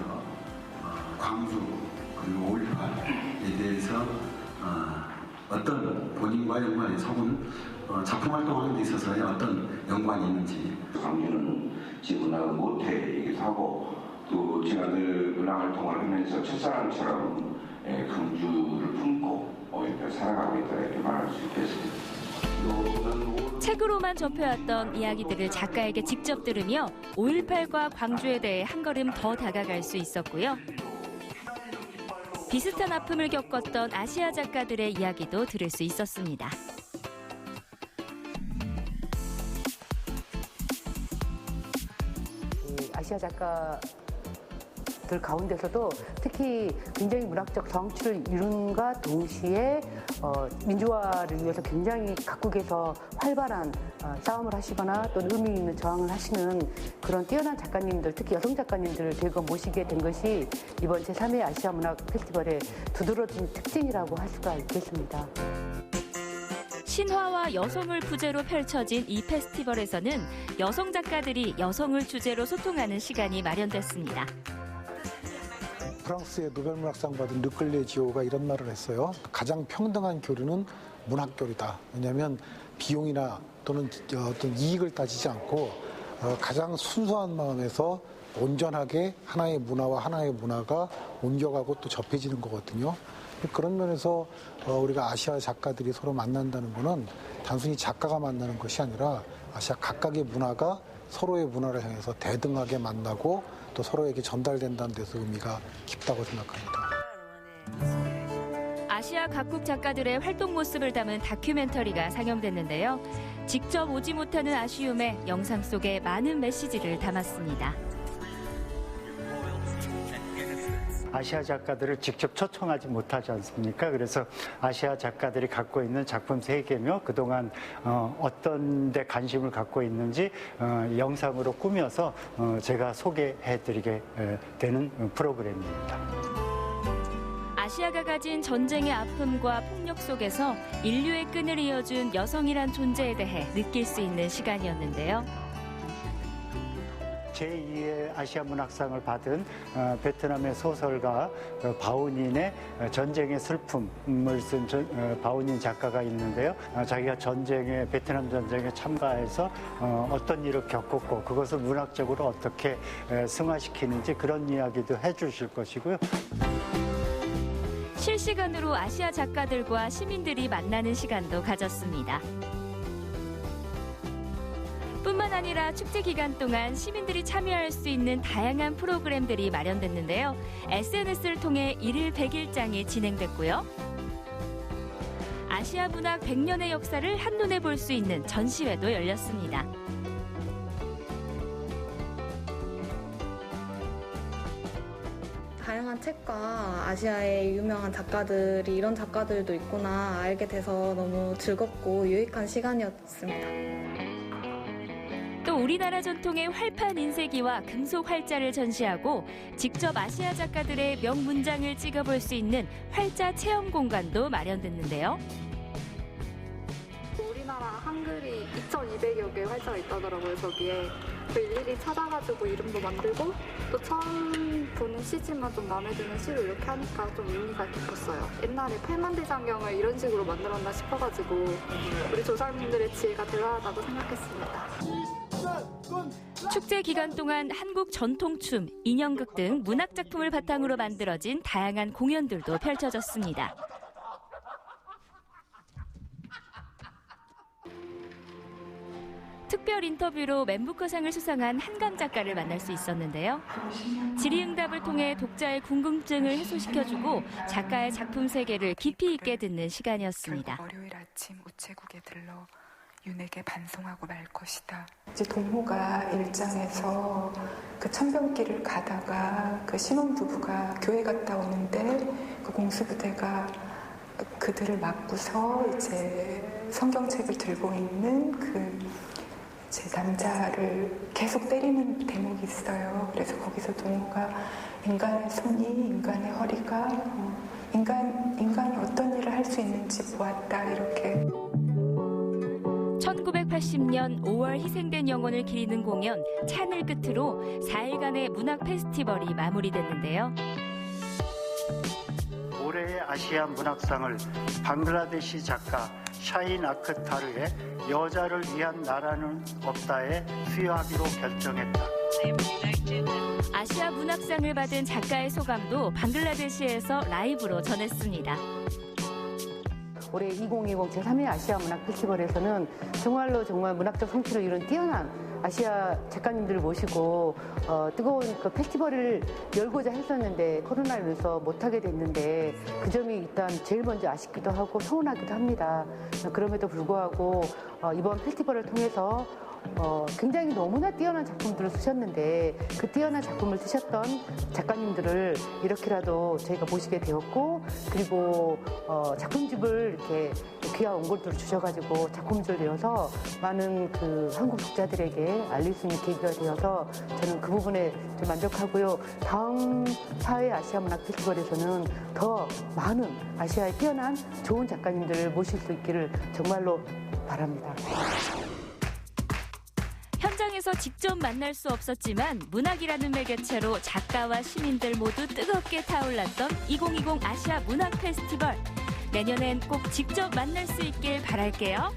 Speaker 1: 광주 그리고 5.18에 대해서 어떤 본인과 연관의 속은 작품 활동하는 데 있어서의 어떤 연관이 있는지.
Speaker 3: 광주는 지문학을 모태이기도 하고 또 제가 늘 문화활동을 하면서 첫사랑처럼 광주를 품고 이렇게 살아가고 있다 이렇게 말할 수 있겠습니다.
Speaker 24: 책으로만 접해왔던 이야기들을 작가에게 직접 들으며 5.18과 광주에 대해 한 걸음 더 다가갈 수 있었고요. 비슷한 아픔을 겪었던 아시아 작가들의 이야기도 들을 수 있었습니다.
Speaker 7: 아시아 작가들 가운데서도 특히 굉장히 문학적 성취를 이룬과 동시에 민주화를 위해서 굉장히 각국에서 활발한 싸움을 하시거나 또는 의미 있는 저항을 하시는 그런 뛰어난 작가님들, 특히 여성 작가님들을 대거 모시게 된 것이 이번 제3회 아시아 문학 페스티벌의 두드러진 특징이라고 할 수가 있겠습니다.
Speaker 24: 신화와 여성을 부제로 펼쳐진 이 페스티벌에서는 여성 작가들이 여성을 주제로 소통하는 시간이 마련됐습니다.
Speaker 9: 프랑스의 노벨문학상 받은 르클레 지오가 이런 말을 했어요. 가장 평등한 교류는 문학교류다. 왜냐하면 비용이나 또는 어떤 이익을 따지지 않고 가장 순수한 마음에서 온전하게 하나의 문화와 하나의 문화가 옮겨가고 또 접해지는 거거든요. 그런 면에서 우리가 아시아 작가들이 서로 만난다는 것은 단순히 작가가 만나는 것이 아니라 아시아 각각의 문화가 서로의 문화를 향해서 대등하게 만나고 또 서로에게 전달된다는 데서 의미가 깊다고 생각합니다.
Speaker 24: 아시아 각국 작가들의 활동 모습을 담은 다큐멘터리가 상영됐는데요. 직접 오지 못하는 아쉬움에 영상 속에 많은 메시지를 담았습니다.
Speaker 10: 아시아 작가들을 직접 초청하지 못하지 않습니까? 그래서 아시아 작가들이 갖고 있는 작품 세계며 그동안 어떤 데 관심을 갖고 있는지 영상으로 꾸며서 제가 소개해드리게 되는 프로그램입니다.
Speaker 24: 아시아가 가진 전쟁의 아픔과 폭력 속에서 인류의 끈을 이어준 여성이란 존재에 대해 느낄 수 있는 시간이었는데요.
Speaker 10: 제2의 아시아 문학상을 받은 베트남의 소설가 바오닌의 전쟁의 슬픔을 쓴 바오닌 작가가 있는데요. 자기가 베트남 전쟁에 참가해서 어떤 일을 겪었고 그것을 문학적으로 어떻게 승화시키는지 그런 이야기도 해주실 것이고요.
Speaker 24: 실시간으로 아시아 작가들과 시민들이 만나는 시간도 가졌습니다. 뿐만 아니라 축제 기간 동안 시민들이 참여할 수 있는 다양한 프로그램들이 마련됐는데요. SNS를 통해 1일 100일장이 진행됐고요. 아시아 문학 100년의 역사를 한눈에 볼 수 있는 전시회도 열렸습니다.
Speaker 26: 다양한 책과 아시아의 유명한 작가들이 이런 작가들도 있구나 알게 돼서 너무 즐겁고 유익한 시간이었습니다.
Speaker 24: 또 우리나라 전통의 활판 인쇄기와 금속 활자를 전시하고 직접 아시아 작가들의 명문장을 찍어볼 수 있는 활자 체험 공간도 마련됐는데요.
Speaker 27: 우리나라 한글이 2,200여 개의 활자가 있다더라고요, 저기에. 일일이 찾아가지고 이름도 만들고 또 처음 보는 시지만 좀 마음에 드는 시로 이렇게 하니까 좀 의미가 깊었어요. 옛날에 팔만대장경을 이런 식으로 만들었나 싶어가지고 우리 조상님들의 지혜가 대단하다고 생각했습니다.
Speaker 24: 축제 기간 동안 한국 전통춤, 인형극 등 문학작품을 바탕으로 만들어진 다양한 공연들도 펼쳐졌습니다. 특별 인터뷰로 맨부커상을 수상한 한강 작가를 만날 수 있었는데요. 질의응답을 통해 독자의 궁금증을 해소시켜주고 작가의 작품 세계를 깊이 있게 듣는 시간이었습니다.
Speaker 28: 월요일 아침 우체국에 들러 윤에게 반송하고 말 것이다.
Speaker 29: 이제 동호가 일장에서 그 천변길을 가다가 그 신혼부부가 교회 갔다 오는데 그 공수부대가 그들을 맞고서 이제 성경책을 들고 있는 제 남자를 계속 때리는 대목이 있어요. 그래서 거기서도 뭔가 인간의 손이, 인간의 허리가, 인간이 어떤 일을 할 수 있는지 보았다, 이렇게.
Speaker 24: 1980년 5월 희생된 영혼을 기리는 공연 찬을 끝으로 4일간의 문학 페스티벌이 마무리됐는데요.
Speaker 10: 올해의 아시아 문학상을 방글라데시 작가 샤힌 아크타르의 여자를 위한 나라는 없다에 수여하기로 결정했다.
Speaker 24: 아시아 문학상을 받은 작가의 소감도 방글라데시에서 라이브로 전했습니다.
Speaker 7: 올해 2020 제3회 아시아 문학 페스티벌에서는 정말 문학적 성취를 이룬 뛰어난 아시아 작가님들을 모시고 뜨거운 그 페스티벌을 열고자 했었는데 코로나로 인해서 못하게 됐는데 그 점이 일단 제일 먼저 아쉽기도 하고 서운하기도 합니다. 그럼에도 불구하고 이번 페스티벌을 통해서 굉장히 너무나 뛰어난 작품들을 쓰셨는데 그 뛰어난 작품을 쓰셨던 작가님들을 이렇게라도 저희가 모시게 되었고 그리고 작품집을 이렇게 귀한 원고들을 주셔가지고 작품집을 내어서 많은 그 한국 독자들에게 알릴 수 있는 계기가 되어서 저는 그 부분에 좀 만족하고요. 다음 4회 아시아 문학 페스티벌에서는 더 많은 아시아의 뛰어난 좋은 작가님들을 모실 수 있기를 정말로 바랍니다.
Speaker 24: 현장에서 직접 만날 수 없었지만 문학이라는 매개체로 작가와 시민들 모두 뜨겁게 타올랐던 2020 아시아 문학 페스티벌. 내년엔 꼭 직접 만날 수 있길 바랄게요.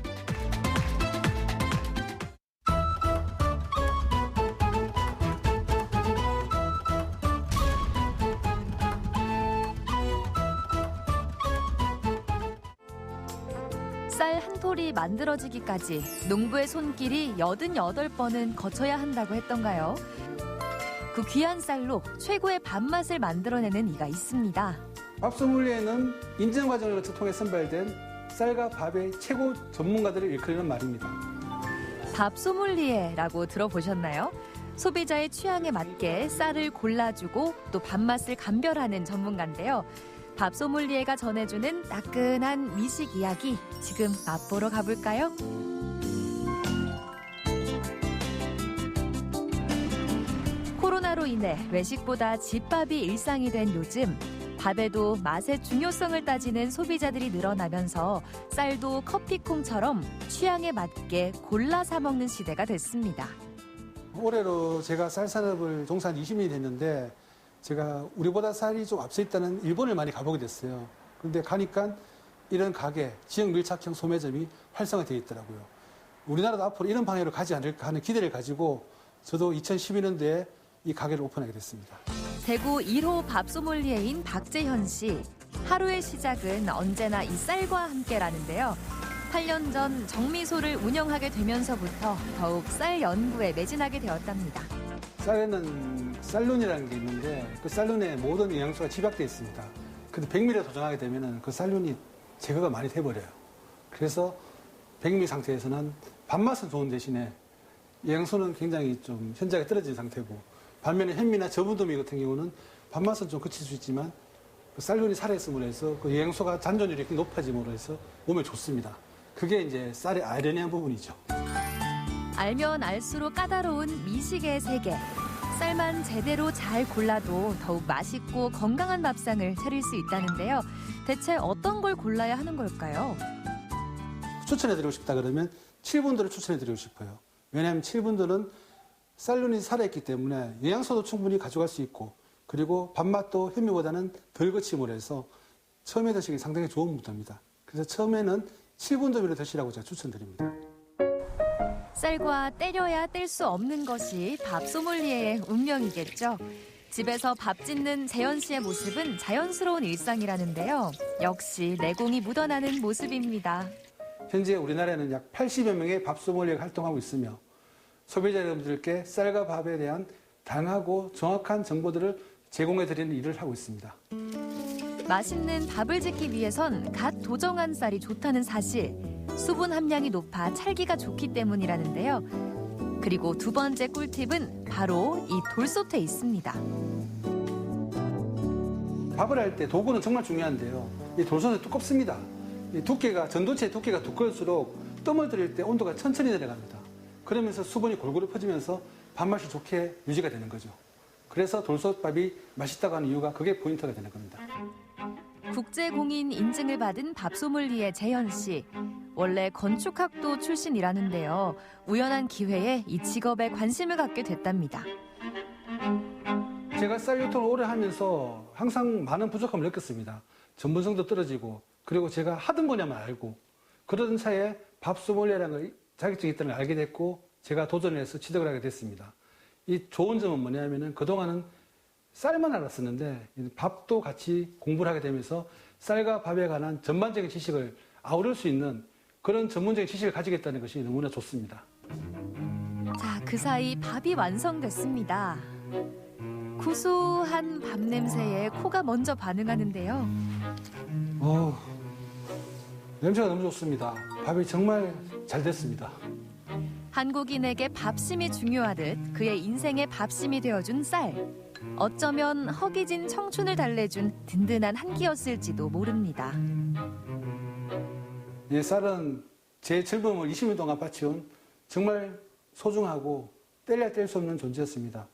Speaker 24: 쌀 한 톨이 만들어지기까지 농부의 손길이 88번은 거쳐야 한다고 했던가요? 그 귀한 쌀로 최고의 밥맛을 만들어내는 이가 있습니다.
Speaker 2: 밥소믈리에는 인증 과정을 통해 선발된 쌀과 밥의 최고 전문가들을 일컬는 말입니다.
Speaker 24: 밥소믈리에라고 들어보셨나요? 소비자의 취향에 맞게 쌀을 골라주고 또 밥맛을 감별하는 전문가인데요. 밥소믈리에가 전해주는 따끈한 미식 이야기 지금 맛보러 가볼까요? 코로나로 인해 외식보다 집밥이 일상이 된 요즘 밥에도 맛의 중요성을 따지는 소비자들이 늘어나면서 쌀도 커피콩처럼 취향에 맞게 골라 사 먹는 시대가 됐습니다.
Speaker 2: 올해로 제가 쌀 산업을 종사한 20년이 됐는데 제가 우리보다 쌀이 좀 앞서 있다는 일본을 많이 가보게 됐어요. 그런데 가니까 이런 가게, 지역 밀착형 소매점이 활성화되어 있더라고요. 우리나라도 앞으로 이런 방향으로 가지 않을까 하는 기대를 가지고 저도 2012년도에 이 가게를 오픈하게 됐습니다.
Speaker 24: 대구 1호 밥소믈리에인 박재현 씨. 하루의 시작은 언제나 이 쌀과 함께라는데요. 8년 전 정미소를 운영하게 되면서부터 더욱 쌀 연구에 매진하게 되었답니다.
Speaker 2: 쌀에는 쌀룬이라는 게 있는데 그 쌀룬에 모든 영양소가 집약되어 있습니다. 근데 백미를 도전하게 되면 그 쌀룬이 제거가 많이 돼버려요. 그래서 백미 상태에서는 밥맛은 좋은 대신에 영양소는 굉장히 좀 현저하게 떨어진 상태고 반면에 현미나 저부도미 같은 경우는 밥맛은 좀 그칠 수 있지만 그 쌀룬이 살아있음으로 해서 그 영양소가 잔존율이 높아짐으로 해서 몸에 좋습니다. 그게 이제 쌀의 아이러니한 부분이죠.
Speaker 24: 알면 알수록 까다로운 미식의 세계. 쌀만 제대로 잘 골라도 더욱 맛있고 건강한 밥상을 차릴 수 있다는데요. 대체 어떤 걸 골라야 하는 걸까요?
Speaker 2: 추천해드리고 싶다 그러면 7분도를 추천해드리고 싶어요. 왜냐하면 7분도는 쌀룬이 살아있기 때문에 영양소도 충분히 가져갈 수 있고 그리고 밥맛도 현미보다는 덜 거침으로 해서 처음에 드시기 상당히 좋은 분도입니다. 그래서 처음에는 7분도미를 드시라고 제가 추천드립니다.
Speaker 24: 쌀과 때려야 뗄 수 없는 것이 밥소믈리에의 운명이겠죠. 집에서 밥 짓는 재현 씨의 모습은 자연스러운 일상이라는데요. 역시 내공이 묻어나는 모습입니다.
Speaker 2: 현재 우리나라에는 약 80여 명의 밥소믈리에가 활동하고 있으며 소비자 여러분들께 쌀과 밥에 대한 다양하고 정확한 정보들을 제공해드리는 일을 하고 있습니다.
Speaker 24: 맛있는 밥을 짓기 위해선 갓 도정한 쌀이 좋다는 사실. 수분 함량이 높아 찰기가 좋기 때문이라는데요. 그리고 두 번째 꿀팁은 바로 이 돌솥에 있습니다.
Speaker 2: 밥을 할 때 도구는 정말 중요한데요. 이 돌솥이 두껍습니다. 이 두께가 전도체의 두께가 두꺼울수록 뜸을 들일 때 온도가 천천히 내려갑니다. 그러면서 수분이 골고루 퍼지면서 밥맛이 좋게 유지가 되는 거죠. 그래서 돌솥밥이 맛있다고 하는 이유가 그게 포인트가 되는 겁니다.
Speaker 24: 국제공인 인증을 받은 밥소믈리에 재현 씨. 원래 건축학도 출신이라는데요. 우연한 기회에 이 직업에 관심을 갖게 됐답니다.
Speaker 2: 제가 쌀 유통을 오래 하면서 항상 많은 부족함을 느꼈습니다. 전문성도 떨어지고 그리고 제가 하던 분야만 알고 그러던 차에 밥소믈리에라는 자격증이 있다는 걸 알게 됐고 제가 도전을 해서 취득을 하게 됐습니다. 이 좋은 점은 뭐냐면은 그동안은 쌀만 알았었는데 밥도 같이 공부를 하게 되면서 쌀과 밥에 관한 전반적인 지식을 아우를 수 있는 그런 전문적인 지식을 가지겠다는 것이 너무나 좋습니다.
Speaker 24: 자, 그 사이 밥이 완성됐습니다. 구수한 밥 냄새에 코가 먼저 반응하는데요.
Speaker 2: 냄새가 너무 좋습니다. 밥이 정말 잘 됐습니다.
Speaker 24: 한국인에게 밥심이 중요하듯 그의 인생의 밥심이 되어준 쌀. 어쩌면 허기진 청춘을 달래준 든든한 한 끼였을지도 모릅니다.
Speaker 2: 이 쌀은 제 젊음을 20년 동안 바쳐온 정말 소중하고 뗄래야 뗄 수 없는 존재였습니다.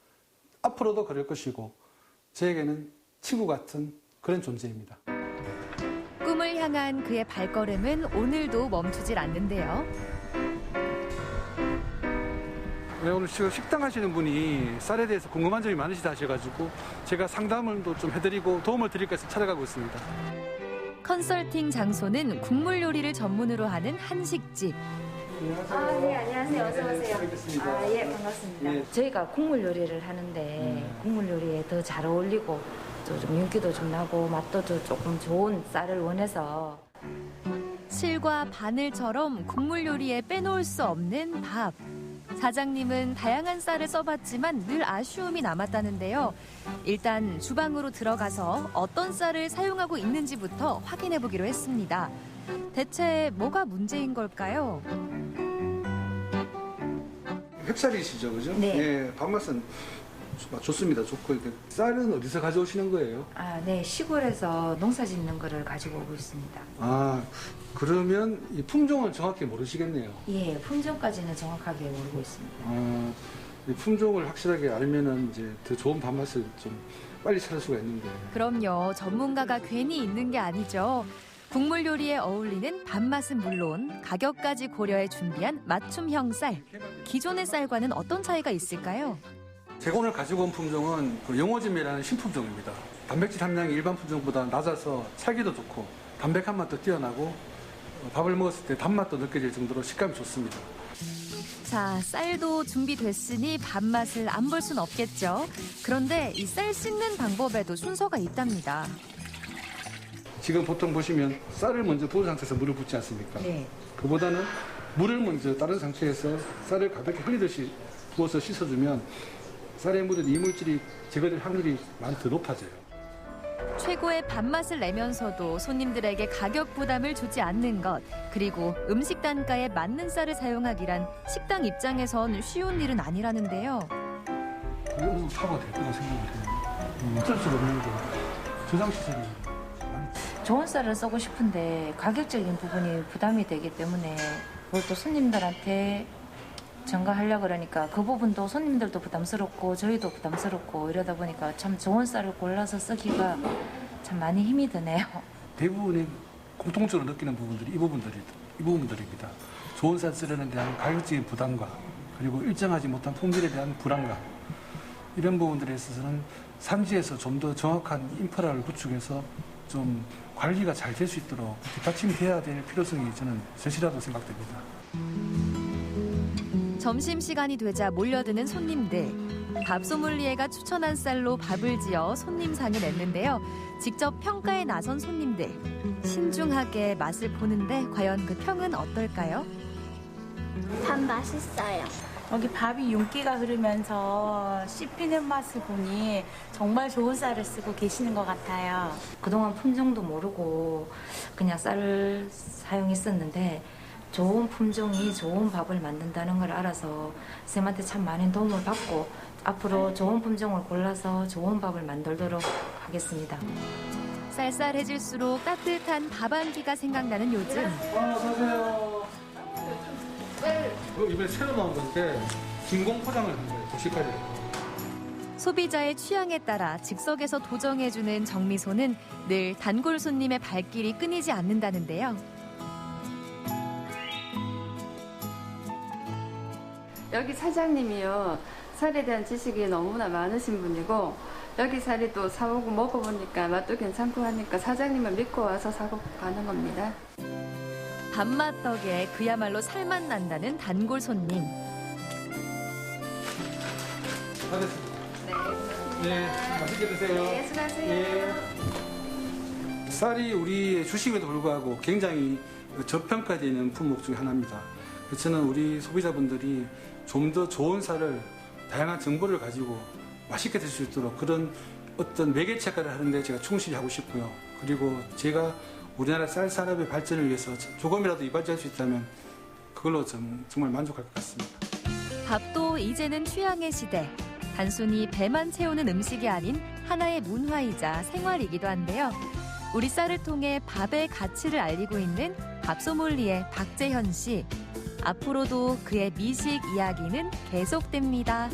Speaker 2: 앞으로도 그럴 것이고 저에게는 친구 같은 그런 존재입니다.
Speaker 24: 꿈을 향한 그의 발걸음은 오늘도 멈추질 않는데요.
Speaker 2: 네, 오늘 지금 식당 하시는 분이 쌀에 대해서 궁금한 점이 많으시다 하셔가지고 제가 상담을 좀 해드리고 도움을 드릴까 해서 찾아가고 있습니다.
Speaker 24: 컨설팅 장소는 국물 요리를 전문으로 하는 한식집.
Speaker 5: 네, 안녕하세요. 어서 오세요. 예, 반갑습니다.
Speaker 2: 네.
Speaker 5: 저희가 국물 요리를 하는데 국물 요리에 더 잘 어울리고 또 좀 윤기도 좀 나고 맛도 조금 좋은 쌀을 원해서.
Speaker 24: 실과 바늘처럼 국물 요리에 빼놓을 수 없는 밥. 사장님은 다양한 쌀을 써봤지만 늘 아쉬움이 남았다는데요. 일단 주방으로 들어가서 어떤 쌀을 사용하고 있는지부터 확인해보기로 했습니다. 대체 뭐가 문제인 걸까요?
Speaker 2: 햅쌀이시죠, 그죠?
Speaker 5: 네.
Speaker 2: 예, 밥맛은 좋습니다. 좋고 쌀은 어디서 가져오시는 거예요?
Speaker 5: 네, 시골에서 농사 짓는 거를 가지고 오고 있습니다.
Speaker 2: 그러면 이 품종은 정확히 모르시겠네요.
Speaker 5: 예, 품종까지는 정확하게 모르고 있습니다.
Speaker 2: 이 품종을 확실하게 알면은 이제 더 좋은 밥맛을 좀 빨리 찾을 수가 있는데.
Speaker 24: 그럼요. 전문가가 괜히 있는 게 아니죠. 국물 요리에 어울리는 밥맛은 물론 가격까지 고려해 준비한 맞춤형 쌀. 기존의 쌀과는 어떤 차이가 있을까요?
Speaker 2: 제가 오늘 가지고 온 품종은 그 영호짐이라는 신품종입니다. 단백질 함량이 일반 품종보다 낮아서 살기도 좋고 담백한 맛도 뛰어나고 밥을 먹었을 때 단맛도 느껴질 정도로 식감이 좋습니다.
Speaker 24: 자, 쌀도 준비됐으니 밥맛을 안 볼 순 없겠죠. 그런데 이 쌀 씻는 방법에도 순서가 있답니다.
Speaker 2: 지금 보통 보시면 쌀을 먼저 부은 상태에서 물을 붓지 않습니까?
Speaker 5: 네.
Speaker 2: 그보다는 물을 먼저 다른 상태에서 쌀을 가볍게 흘리듯이 부어서 씻어주면 쌀에 묻은 이물질이 제거될 확률이 많이 더 높아져요.
Speaker 24: 최고의 밥맛을 내면서도 손님들에게 가격 부담을 주지 않는 것, 그리고 음식 단가에 맞는 쌀을 사용하기란 식당 입장에선 쉬운 일은 아니라는데요.
Speaker 2: 이거 사고가 될 거라고 생각을 해요. 어쩔 수가 없는 게 저장 시설이
Speaker 5: 좋은 쌀을 쓰고 싶은데 가격적인 부분이 부담이 되기 때문에 그걸 또 손님들한테 전가하려고 그러니까 그 부분도 손님들도 부담스럽고 저희도 부담스럽고 이러다 보니까 참 좋은 쌀을 골라서 쓰기가 참 많이 힘이 드네요.
Speaker 2: 대부분의 공통적으로 느끼는 부분들이 이 부분들입니다. 좋은 쌀 쓰려는 대한 가격적인 부담과 그리고 일정하지 못한 품질에 대한 불안감 이런 부분들에 있어서는 산지에서 좀 더 정확한 인프라를 구축해서 좀 관리가 잘 될 수 있도록 뒷받침돼야 될 필요성이 저는 절실하다고 생각됩니다.
Speaker 24: 점심시간이 되자 몰려드는 손님들. 밥소믈리에가 추천한 쌀로 밥을 지어 손님상을 냈는데요. 직접 평가에 나선 손님들. 신중하게 맛을 보는데 과연 그 평은 어떨까요?
Speaker 18: 밥 맛있어요.
Speaker 8: 여기 밥이 윤기가 흐르면서 씹히는 맛을 보니 정말 좋은 쌀을 쓰고 계시는 것 같아요.
Speaker 5: 그동안 품종도 모르고 그냥 쌀을 사용했었는데 좋은 품종이 좋은 밥을 만든다는 걸 알아서 쌤한테 참 많은 도움을 받고 앞으로 좋은 품종을 골라서 좋은 밥을 만들도록 하겠습니다.
Speaker 24: 쌀쌀해질수록 따뜻한 밥 한 끼가 생각나는 요즘.
Speaker 2: 어서오세요. 이번에 새로 나온 건데 진공 포장을 한 거예요. 도시까지.
Speaker 24: 소비자의 취향에 따라 즉석에서 도정해주는 정미소는 늘 단골 손님의 발길이 끊이지 않는다는데요.
Speaker 11: 여기 사장님이요. 살에 대한 지식이 너무나 많으신 분이고 여기 살이 또 사오고 먹어보니까 맛도 괜찮고 하니까 사장님을 믿고 와서 사고 가는 겁니다.
Speaker 24: 밥맛 덕에 그야말로 살맛 난다는 단골 손님.
Speaker 2: 다 됐습니다. 네, 맛있게 드세요.
Speaker 11: 네, 수고하세요.
Speaker 2: 네. 쌀이 우리의 주식에도 불구하고 굉장히 저평가되는 품목 중에 하나입니다. 그래서 저는 우리 소비자분들이 좀 더 좋은 쌀을 다양한 정보를 가지고 맛있게 드실 수 있도록 그런 어떤 매개체 역할을 하는데 제가 충실히 하고 싶고요. 그리고 제가 우리나라 쌀 산업의 발전을 위해서 조금이라도 이바지할 수 있다면 그걸로 정말 만족할 것 같습니다.
Speaker 24: 밥도 이제는 취향의 시대. 단순히 배만 채우는 음식이 아닌 하나의 문화이자 생활이기도 한데요. 우리 쌀을 통해 밥의 가치를 알리고 있는 밥소믈리에 박재현 씨. 앞으로도 그의 미식 이야기는 계속됩니다.